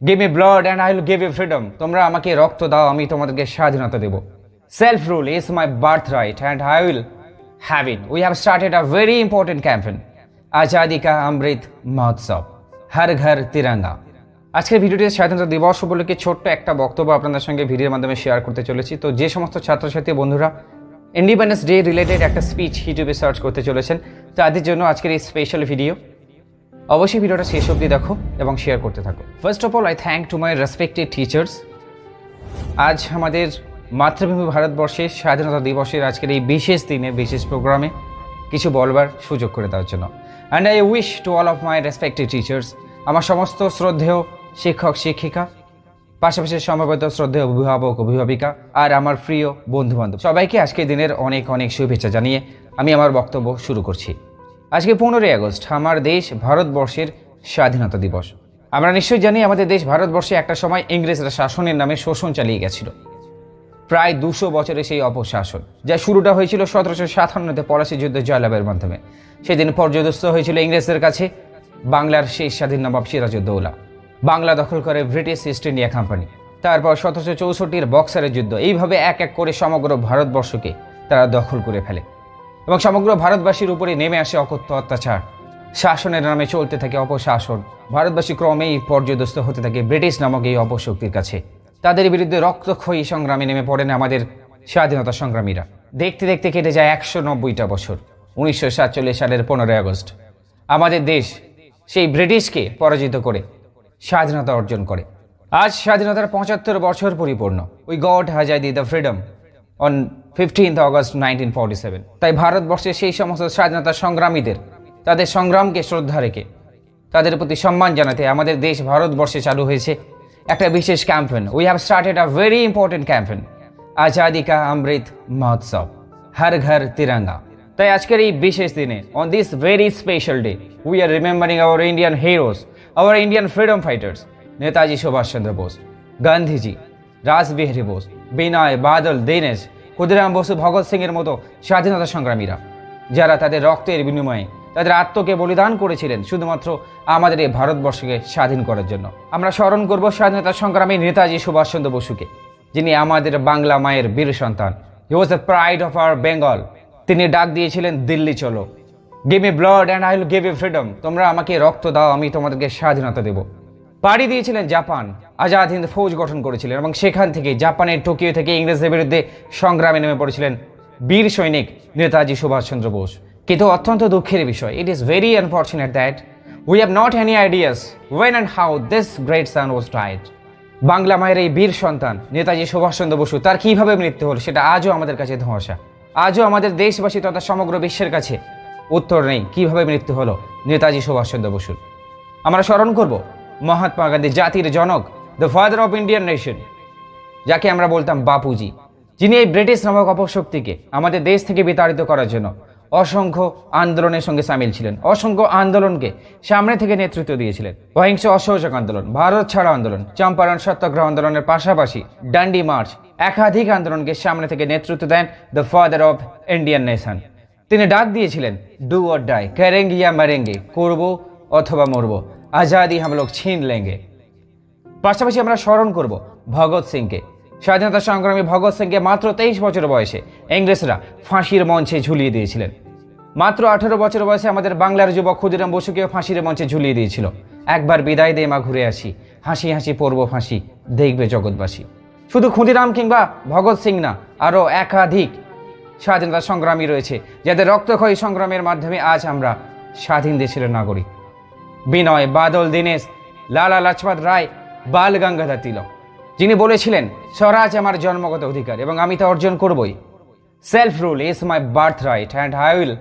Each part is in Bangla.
Give me blood and I will give you freedom. তোমরা আমাকে রক্ত দাও, আমি তোমাদেরকে স্বাধীনতা দেব। Self rule is my birth right and I will have it. We have started a very important campaign, Azadi Ka Amrit Mahotsav, হর ঘর তিরঙ্গা। আজকের ভিডিওটিতে স্বাধীনতা দিবস উপলক্ষে ছোট্ট একটা বক্তব্য আপনাদের সঙ্গে ভিডিওর মাধ্যমে শেয়ার করতে চলেছি। তো যে সমস্ত ছাত্রছাত্রী বন্ধুরা ইন্ডিপেন্ডেন্স ডে রিলেটেড একটা স্পিচ ইউটিউবে সার্চ করতে চলেছেন, তাদের জন্য আজকের এই স্পেশাল ভিডিও। অবশ্যই ভিডিওটা শেষ অবধি দেখো এবং শেয়ার করতে থাকো। First of all I thank to my respected teachers. আজ আমাদের মাতৃভূমি ভারতবর্ষের স্বাধীনতা দিবসের আজকের এই বিশেষ দিনে বিশেষ প্রোগ্রামে কিছু বলবার সুযোগ করে দেওয়ার জন্য। And I wish to all of my respected teachers, আমার সমস্ত শ্রদ্ধেয় শিক্ষক শিক্ষিকা, পাশাপাশি সমবেত শ্রদ্ধেয় অভিভাবক অভিভাবিকা আর আমার প্রিয় বন্ধুবান্ধব সবাইকে আজকের দিনের অনেক অনেক শুভেচ্ছা জানিয়ে আমি আমার বক্তব্য শুরু করছি। আজকে 15ই আগস্ট আমার দেশ ভারতবর্ষের স্বাধীনতা দিবস। আমরা নিশ্চয়ই জানি আমাদের দেশ ভারতবর্ষে একটা সময় ইংরেজরা শাসনের নামে শোষণ চালিয়ে গেছিল। প্রায় 200 বছরের সেই অপশাসন, যা শুরুটা হয়েছিল 1757-তে পলাশী যুদ্ধ জয়লাভের মাধ্যমে। সেদিন পর্যদস্ত হয়েছিল ইংরেজদের কাছে বাংলার শেষ স্বাধীন নবাব সিরাজউদ্দৌলা। বাংলা দখল করে ব্রিটিশ ইস্ট ইন্ডিয়া কোম্পানি। তারপর 1764-র বক্সারের যুদ্ধ। এইভাবে এক এক করে সমগ্র ভারতবর্ষকে তারা দখল করে ফেলে এবং সমগ্র ভারতবাসীর উপরে নেমে আসে অকথ্য অত্যাচার। শাসনের নামে চলতে থাকে অপশাসন। ভারতবাসী ক্রমেই পর্যদস্ত হতে থাকে ব্রিটিশ নামক এই অপশক্তির কাছে। তাদের বিরুদ্ধে রক্তক্ষয়ী সংগ্রামে নেমে পড়েন আমাদের স্বাধীনতা সংগ্রামীরা। দেখতে দেখতে কেটে যায় 190টা বছর। 1947 সালের 15ই আগস্ট আমাদের দেশ সেই ব্রিটিশকে পরাজিত করে স্বাধীনতা অর্জন করে। আজ স্বাধীনতার 75 বছর পরিপূর্ণ। We got Azadi the freedom on 15th August 1947। তাই ভারতবর্ষের সেই সমস্ত স্বাধীনতা সংগ্রামীদের তাদের সংগ্রামকে শ্রদ্ধা রেখে তাদের প্রতি সম্মান জানাতে আমাদের দেশ ভারতবর্ষে চালু হয়েছে একটা বিশেষ campaign. We have started a very important campaign, Azadi Ka Amrit Mahotsav, হর ঘর তিরঙ্গা। তাই আজকের এই বিশেষ দিনে on this very special day we are remembering our Indian heroes, our Indian freedom fighters, Netaji Subhash Chandra Bose, Gandhiji, Rash Behari Bose, Binoy Badal, Dinesh, Khudiram Basu, Bhagat Singh এর মতো স্বাধীনতা সংগ্রামীরা, যারা তাদের রক্তের বিনিময়ে তাদের আত্মকে বলিদান করেছিলেন শুধুমাত্র আমাদের এই ভারতবর্ষকে স্বাধীন করার জন্য। আমরা স্মরণ করব স্বাধীনতা সংগ্রামী নেতাজি সুভাষচন্দ্র বসুকে, যিনি আমাদের বাংলা মায়ের বীর সন্তান। He was the pride of our Bengal. তিনি ডাক দিয়েছিলেন দিল্লি চলো, give me blood and I will give you freedom. তোমরা আমাকে রক্ত দাও, আমি তোমাদেরকে স্বাধীনতা দেব। পাড়ি দিয়েছিলেন জাপান, আজাদ হিন্দ ফৌজ গঠন করেছিলেন এবং সেখান থেকে জাপানের টোকিও থেকে ইংরেজদের বিরুদ্ধে সংগ্রামে নেমে পড়েছিলেন বীর সৈনিক নেতাজি সুভাষচন্দ্র বোস। কিন্তু অত্যন্ত দুঃখের বিষয়, it is very unfortunate that we have not any ideas when and how this great son was died. Bangla মায়ের এই বীর সন্তান নেতাজি সুভাষচন্দ্র বসু, তার কিভাবে মৃত্যু হল সেটা আজও আমাদের কাছে ধোঁয়াশা। আজও আমাদের দেশবাসী তথা সমগ্র বিশ্বের কাছে উত্তর নেই কিভাবে মৃত্যু হলো নেতাজি সুভাষচন্দ্র বসুর। আমরা স্মরণ করব মহাত্মা গান্ধী, জাতির জনক, the father of Indian nation, যাকে আমরা বলতাম বাপুজি, যিনি এই ব্রিটিশ নামক অপশক্তিকে আমাদের দেশ থেকে বিতাড়িত করার জন্য অসংখ্য আন্দোলনের সঙ্গে সামিল ছিলেন। অসংখ্য আন্দোলনকে সামনে থেকে নেতৃত্ব দিয়েছিলেন। অহিংস অসহযোগ আন্দোলন, ভারত ছাড়ো আন্দোলন, চম্পারণ সত্যাগ্রহ আন্দোলনের পাশাপাশি ডান্ডি মার্চ, একাধিক আন্দোলনকে সামনে থেকে নেতৃত্ব দেন the father of Indian nation. তিনি ডাক দিয়েছিলেন ডু অর ডাই, করেঙ্গে ইয়া মরেঙ্গে, করবো অথবা মরবো, আজাদি হাম লোগ ছিন লেঙ্গে। পাশাপাশি আমরা স্মরণ করব ভগৎ সিংকে, স্বাধীনতা সংগ্রামী ভগৎ সিংকে মাত্র 23 বছর বয়সে ইংরেজরা ফাঁসির মঞ্চে ঝুলিয়ে দিয়েছিলেন। মাত্র 18 বছর বয়সে আমাদের বাংলার যুবক ক্ষুদিরাম বসুকেও ফাঁসির মঞ্চে ঝুলিয়ে দিয়েছিল। একবার বিদায় দে মা ঘুরে আসি, হাসি হাসি পড়ব ফাঁসি, দেখবে জগৎবাসী। শুধু ক্ষুদিরাম কিংবা ভগৎ সিং না, আরও একাধিক স্বাধীনতা সংগ্রামী রয়েছে যাদের রক্তক্ষয়ী সংগ্রামের মাধ্যমে আজ আমরা স্বাধীন দেশের নাগরিক। বিনয় বাদল, দীনেশ, লালা লাজপত রায়, বাল গঙ্গাধর তিলক, যিনি বলেছিলেন স্বরাজ আমার জন্মগত অধিকার এবং আমি তা অর্জন করবই। Self rule is my birth right and I will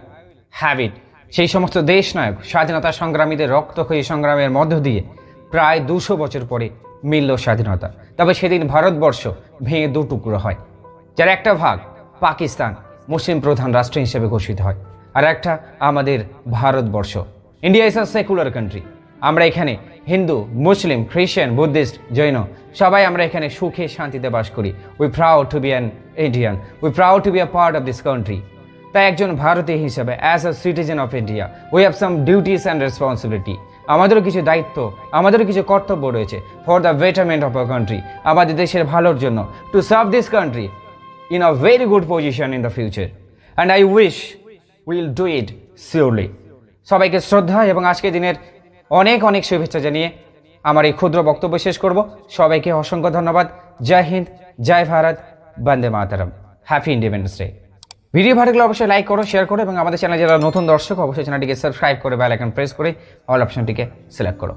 have ইট। সেই সমস্ত দেশ নায়ক স্বাধীনতা সংগ্রামীদের রক্তক্ষয়ী সংগ্রামের মধ্য দিয়ে প্রায় 200 বছর পরে মিলল স্বাধীনতা। তবে সেদিন ভারতবর্ষ ভেঙে দুটুকরো হয়, যার একটা ভাগ পাকিস্তান মুসলিম প্রধান রাষ্ট্র হিসেবে ঘোষিত হয়, আর একটা আমাদের Bharatvarsha. India is a secular country. আমরা এখানে হিন্দু, মুসলিম, খ্রিস্টান, বুদ্ধিস্ট, জৈন সবাই আমরা এখানে সুখে শান্তিতে বাস করি। We proud to be an Indian, we proud to be a part of this country. তাই একজন ভারতীয় হিসেবে as a citizen of India we have some duties and responsibility. আমাদেরও কিছু দায়িত্ব, আমাদেরও কিছু কর্তব্য রয়েছে for the betterment of our country, আমাদের দেশের ভালোর জন্য, to serve this country in a very good position in the future, and I wish we will do it surely. সবাইকে শ্রদ্ধা এবং আজকের দিনের অনেক অনেক শুভেচ্ছা জানিয়ে আমার এই ক্ষুদ্র বক্তব্য শেষ করব। সবাইকে অসংখ্য ধন্যবাদ। জয় হিন্দ, জয় ভারত, বন্দে মাতরম, হ্যাপি ইন্ডিপেন্ডেন্স ডে। ভিডিও ভালো লাগলে অবশ্যই লাইক করো, শেয়ার করো এবং আমাদের চ্যানেলে যারা নতুন দর্শক অবশ্যই চ্যানেলটিকে সাবস্ক্রাইব করে বেল আইকন প্রেস করে অল অপশনটিকে সিলেক্ট করো।